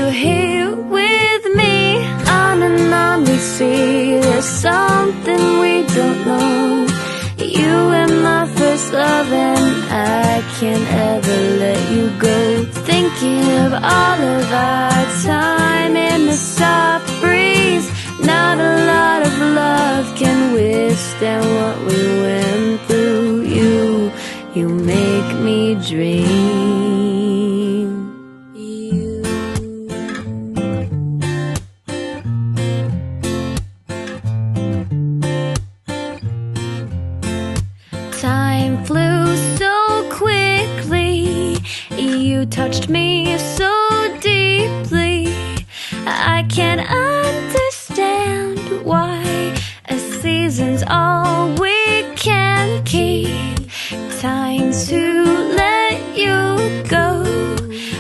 you here with me. On and on we see there's something we don't know. You were my first love and I can't ever let you go. Thinking of all of our time in the soft breeze. Not a lot of love can withstand what we went through. You make me dream. Time flew so quickly. You touched me so deeply. I can't understand why a season's all we can keep. Time to let you go.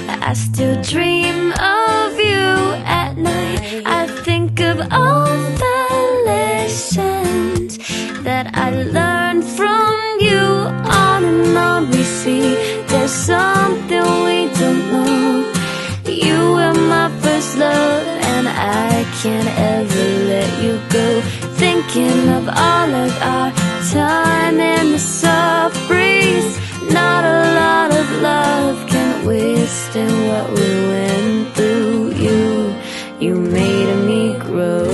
I still dream of you at night. I think of all the lessons that I learned from you. On and on we see there's something we don't know. You were my first love and I can't ever let you go. Thinking of all of our time in the soft breeze. Not a lot of love can withstand what we went through. You made me grow.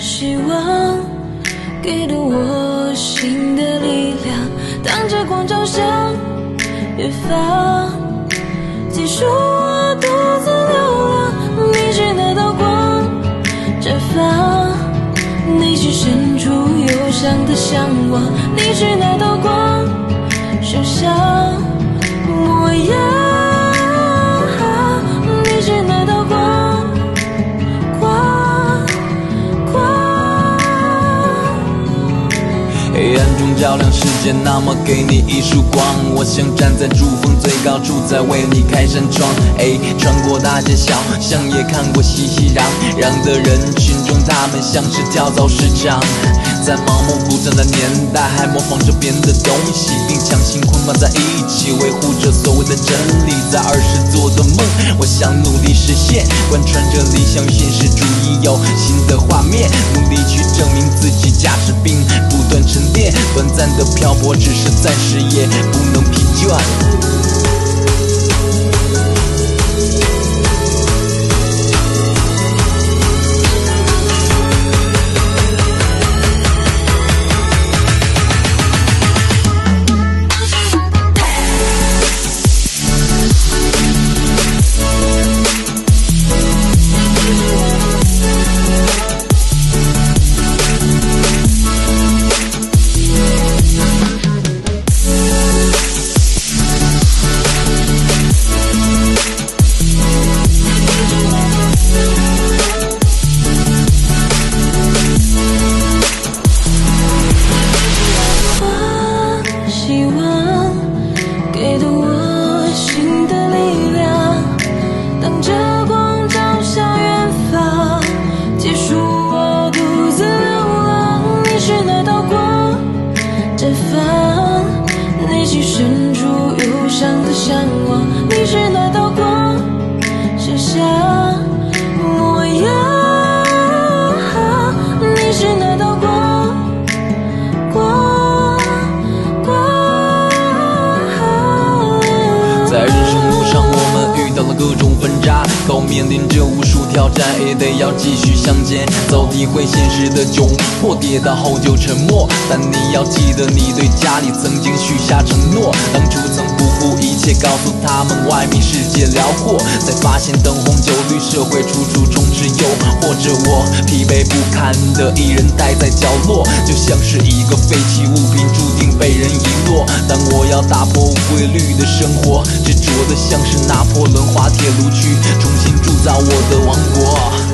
希望给了我新的力量，当着光照向远方，结束我独自流浪。你是那道光绽放，内心深处忧伤的向往。你是那道光手上模样。你是那道光黑暗中照亮世界，那么给你一束光。我想站在珠峰最高处，再为你开扇窗。穿过大街小巷，也看过熙熙攘攘的人群中，他们像是跳蚤市场。在盲目鼓掌的年代，还模仿着别人的东西，并强行捆绑在一起，维护着所谓的真理。在20做的梦，我想努力实现，贯穿着理想与现实主义，有新的画面，努力去证明自己价值，并不断沉淀。短暂的漂泊只是暂时，也不能疲倦。面临着无数挑战，也得要继续向前走，体会现实的窘迫，跌倒后就沉默。但你要记得，你对家里曾经许下承诺，当初曾不顾一切告诉他们外面世界辽阔，才发现灯红酒绿，社会处处充斥诱惑着我，疲惫不堪的一人待在角落，就像是一个废弃物品，注定被人遗落。但我要打破规律的生活，执着的像是拿破仑滑铁卢去重新铸造我的王国。